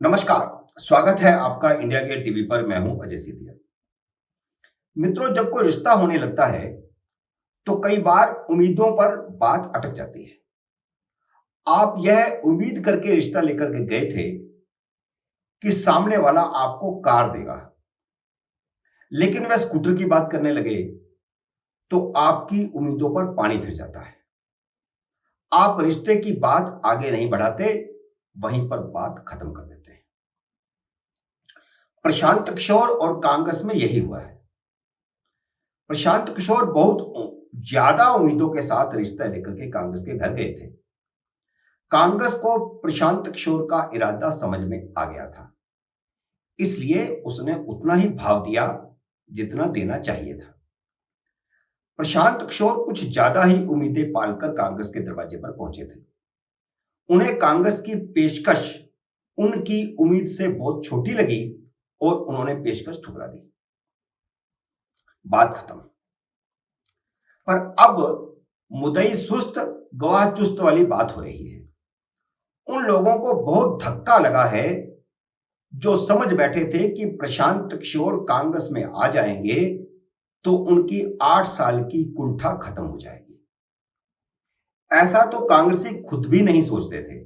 नमस्कार। स्वागत है आपका इंडिया गेट टीवी पर। मैं हूं अजय सिधिया। मित्रों, जब कोई रिश्ता होने लगता है तो कई बार उम्मीदों पर बात अटक जाती है। आप यह उम्मीद करके रिश्ता लेकर के गए थे कि सामने वाला आपको कार देगा, लेकिन वह स्कूटर की बात करने लगे तो आपकी उम्मीदों पर पानी फिर जाता है। आप रिश्ते की बात आगे नहीं बढ़ाते, वहीं पर बात खत्म कर देते हैं। प्रशांत किशोर और कांग्रेस में यही हुआ है। प्रशांत किशोर बहुत ज्यादा उम्मीदों के साथ रिश्ता लेकर के कांग्रेस के घर गए थे। कांग्रेस को प्रशांत किशोर का इरादा समझ में आ गया था, इसलिए उसने उतना ही भाव दिया जितना देना चाहिए था। प्रशांत किशोर कुछ ज्यादा ही उम्मीदें पालकर कांग्रेस के दरवाजे पर पहुंचे थे। उन्हें कांग्रेस की पेशकश उनकी उम्मीद से बहुत छोटी लगी और उन्होंने पेशकश ठुकरा दी। बात खत्म। पर अब मुदई सुस्त गवाह चुस्त वाली बात हो रही है। उन लोगों को बहुत धक्का लगा है जो समझ बैठे थे कि प्रशांत किशोर कांग्रेस में आ जाएंगे तो उनकी 8 साल की कुंठा खत्म हो जाएगी। ऐसा तो कांग्रेसी खुद भी नहीं सोचते थे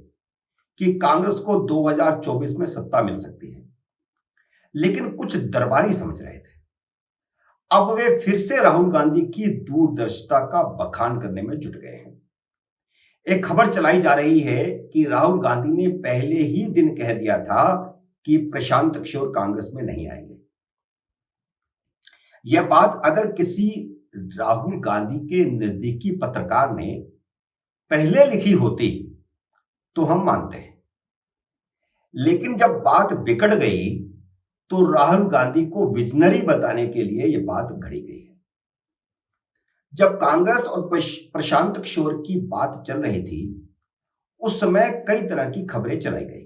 कि कांग्रेस को 2024 में सत्ता मिल सकती है, लेकिन कुछ दरबारी समझ रहे थे। अब वे फिर से राहुल गांधी की दूरदर्शिता का बखान करने में जुट गए हैं। एक खबर चलाई जा रही है कि राहुल गांधी ने पहले ही दिन कह दिया था कि प्रशांत किशोर कांग्रेस में नहीं आएंगे। यह बात अगर किसी राहुल गांधी के नजदीकी पत्रकार ने पहले लिखी होती तो हम मानते हैं, लेकिन जब बात बिगड़ गई तो राहुल गांधी को विजनरी बताने के लिए यह बात घड़ी गई है। जब कांग्रेस और प्रशांत किशोर की बात चल रही थी, उस समय कई तरह की खबरें चलाई गई।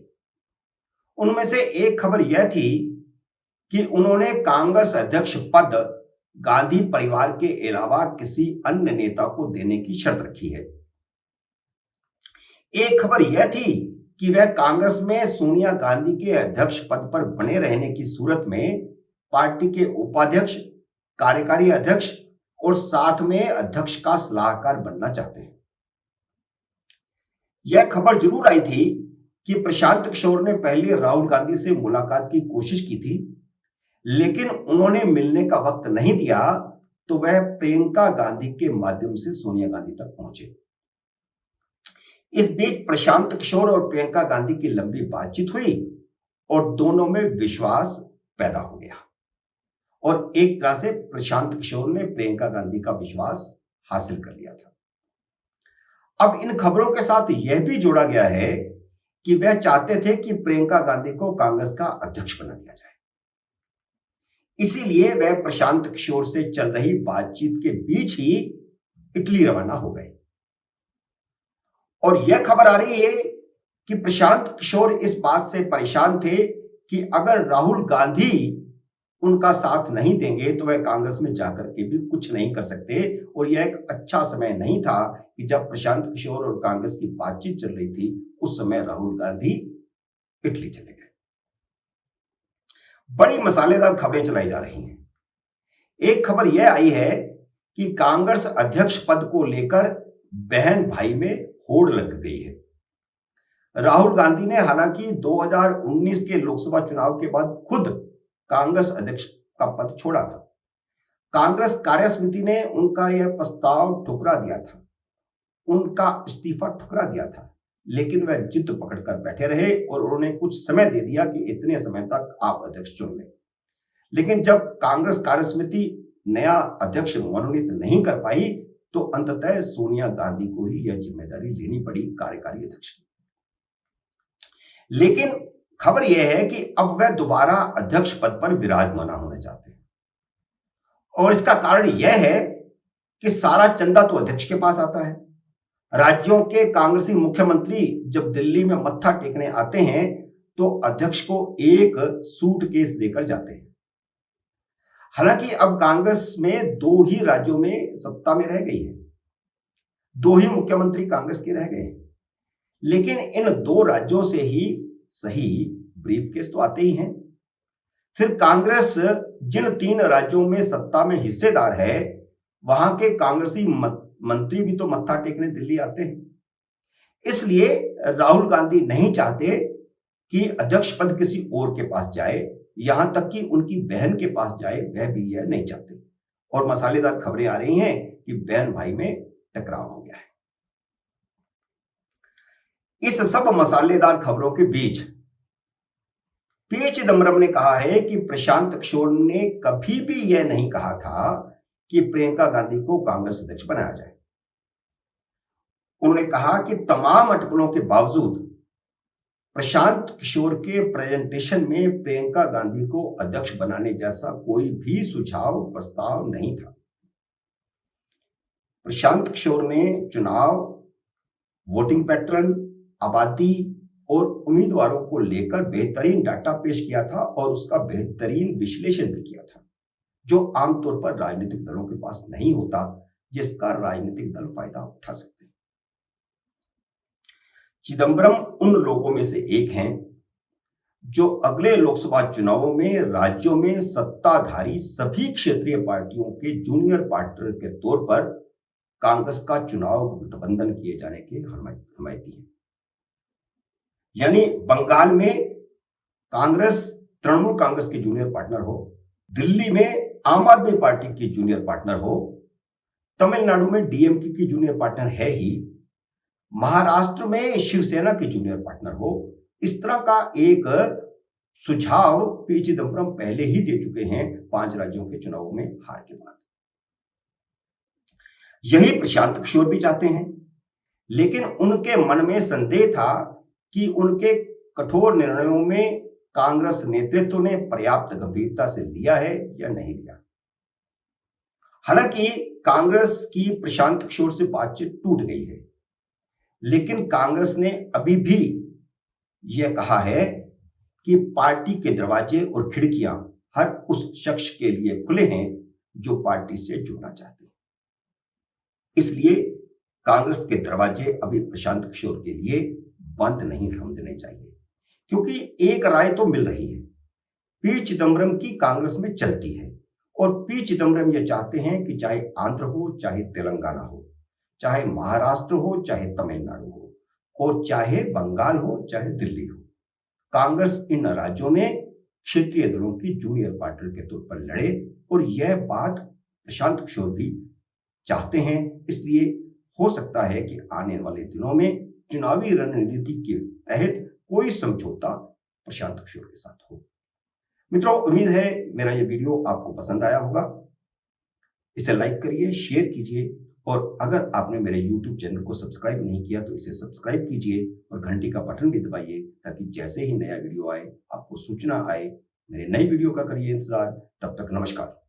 उनमें से एक खबर यह थी कि उन्होंने कांग्रेस अध्यक्ष पद गांधी परिवार के अलावा किसी अन्य नेता को देने की शर्त रखी है। एक खबर यह थी कि वह कांग्रेस में सोनिया गांधी के अध्यक्ष पद पर बने रहने की सूरत में पार्टी के उपाध्यक्ष, कार्यकारी अध्यक्ष और साथ में अध्यक्ष का सलाहकार बनना चाहते हैं। यह खबर जरूर आई थी कि प्रशांत किशोर ने पहले राहुल गांधी से मुलाकात की कोशिश की थी, लेकिन उन्होंने मिलने का वक्त नहीं दिया तो वह प्रियंका गांधी के माध्यम से सोनिया गांधी तक पहुंचे। इस बीच प्रशांत किशोर और प्रियंका गांधी की लंबी बातचीत हुई और दोनों में विश्वास पैदा हो गया और एक तरह से प्रशांत किशोर ने प्रियंका गांधी का विश्वास हासिल कर लिया था। अब इन खबरों के साथ यह भी जोड़ा गया है कि वह चाहते थे कि प्रियंका गांधी को कांग्रेस का अध्यक्ष बना दिया जाए। इसीलिए वह प्रशांत किशोर से चल रही बातचीत के बीच ही इटली रवाना हो गए। और यह खबर आ रही है कि प्रशांत किशोर इस बात से परेशान थे कि अगर राहुल गांधी उनका साथ नहीं देंगे तो वह कांग्रेस में जाकर के भी कुछ नहीं कर सकते। और यह एक अच्छा समय नहीं था कि जब प्रशांत किशोर और कांग्रेस की बातचीत चल रही थी, उस समय राहुल गांधी इटली चले गए। बड़ी मसालेदार खबरें चलाई जा रही हैं। एक खबर यह आई है कि कांग्रेस अध्यक्ष पद को लेकर बहन भाई में होड़ लग गई है। राहुल गांधी ने हालांकि 2019 के लोकसभा चुनाव के बाद खुद कांग्रेस अध्यक्ष का पद छोड़ा था। कांग्रेस कार्यसमिति ने उनका यह प्रस्ताव ठुकरा दिया था, उनका इस्तीफा ठुकरा दिया था, लेकिन वह जिद पकड़कर बैठे रहे और उन्होंने कुछ समय दे दिया कि इतने समय तक आप अध्यक्ष चुन लें। लेकिन जब कांग्रेस कार्यसमिति नया अध्यक्ष मनोनीत नहीं कर पाई तो अंततः सोनिया गांधी को ही यह जिम्मेदारी लेनी पड़ी कार्यकारी अध्यक्ष की। लेकिन खबर यह है कि अब वह दोबारा अध्यक्ष पद पर विराजमान होना चाहते हैं और इसका कारण यह है कि सारा चंदा तो अध्यक्ष के पास आता है। राज्यों के कांग्रेसी मुख्यमंत्री जब दिल्ली में मत्था टेकने आते हैं तो अध्यक्ष को एक सूटकेस देकर जाते हैं। हालांकि अब कांग्रेस में 2 ही राज्यों में सत्ता में रह गई है, 2 ही मुख्यमंत्री कांग्रेस के रह गए हैं, लेकिन इन 2 राज्यों से ही सही ब्रीफकेस तो आते ही हैं। फिर कांग्रेस जिन 3 राज्यों में सत्ता में हिस्सेदार है, वहां के कांग्रेसी मंत्री भी तो मत्था टेकने दिल्ली आते हैं। इसलिए राहुल गांधी नहीं चाहते कि अध्यक्ष पद किसी और के पास जाए, यहां तक कि उनकी बहन के पास जाए, वह भी यह नहीं चाहते। और मसालेदार खबरें आ रही हैं कि बहन भाई में टकराव हो गया है। इस सब मसालेदार खबरों के बीच पी चिदम्बरम ने कहा है कि प्रशांत किशोर ने कभी भी यह नहीं कहा था कि प्रियंका गांधी को कांग्रेस अध्यक्ष बनाया जाए। उन्होंने कहा कि तमाम अटकलों के बावजूद प्रशांत किशोर के प्रेजेंटेशन में प्रियंका गांधी को अध्यक्ष बनाने जैसा कोई भी सुझाव प्रस्ताव नहीं था। प्रशांत किशोर ने चुनाव, वोटिंग पैटर्न, आबादी और उम्मीदवारों को लेकर बेहतरीन डाटा पेश किया था और उसका बेहतरीन विश्लेषण भी किया था, जो आमतौर पर राजनीतिक दलों के पास नहीं होता, जिसका राजनीतिक दल फायदा उठा सकते हैं। चिदम्बरम उन लोगों में से एक हैं जो अगले लोकसभा चुनावों में राज्यों में सत्ताधारी सभी क्षेत्रीय पार्टियों के जूनियर पार्टनर के तौर पर कांग्रेस का चुनाव गठबंधन किए जाने के हमायती हैं। यानी बंगाल में कांग्रेस तृणमूल कांग्रेस की जूनियर पार्टनर हो, दिल्ली में आम आदमी पार्टी की जूनियर पार्टनर हो, तमिलनाडु में डीएमके की जूनियर पार्टनर है ही, महाराष्ट्र में शिवसेना की जूनियर पार्टनर हो। इस तरह का एक सुझाव पी चिदम्बरम पहले ही दे चुके हैं 5 राज्यों के चुनावों में हार के बाद। यही प्रशांत किशोर भी चाहते हैं, लेकिन उनके मन में संदेह था कि उनके कठोर निर्णयों में कांग्रेस नेतृत्व ने पर्याप्त गंभीरता से लिया है या नहीं लिया। हालांकि कांग्रेस की प्रशांत किशोर से बातचीत टूट गई है, लेकिन कांग्रेस ने अभी भी यह कहा है कि पार्टी के दरवाजे और खिड़कियां हर उस शख्स के लिए खुले हैं जो पार्टी से जुड़ना चाहते हैं। इसलिए कांग्रेस के दरवाजे अभी प्रशांत किशोर के लिए बंद नहीं समझने चाहिए, क्योंकि एक राय तो मिल रही है, पी चिदम्बरम की कांग्रेस में चलती है और पी चिदम्बरम यह चाहते हैं कि चाहे आंध्र हो, चाहे तेलंगाना हो, चाहे महाराष्ट्र हो, चाहे तमिलनाडु हो, और चाहे बंगाल हो, चाहे दिल्ली हो, कांग्रेस इन राज्यों में क्षेत्रीय दलों की जूनियर पार्टनर के तौर पर लड़े। और यह बात प्रशांत किशोर भी चाहते हैं। इसलिए हो सकता है कि आने वाले दिनों में चुनावी रणनीति के तहत कोई समझौता प्रशांत किशोर के साथ हो। मित्रों, उम्मीद है मेरा यह वीडियो आपको पसंद आया होगा। इसे लाइक करिए, शेयर कीजिए, और अगर आपने मेरे YouTube चैनल को सब्सक्राइब नहीं किया तो इसे सब्सक्राइब कीजिए और घंटी का बटन भी दबाइए, ताकि जैसे ही नया वीडियो आए आपको सूचना आए। मेरे नई वीडियो का करिए इंतजार। तब तक नमस्कार।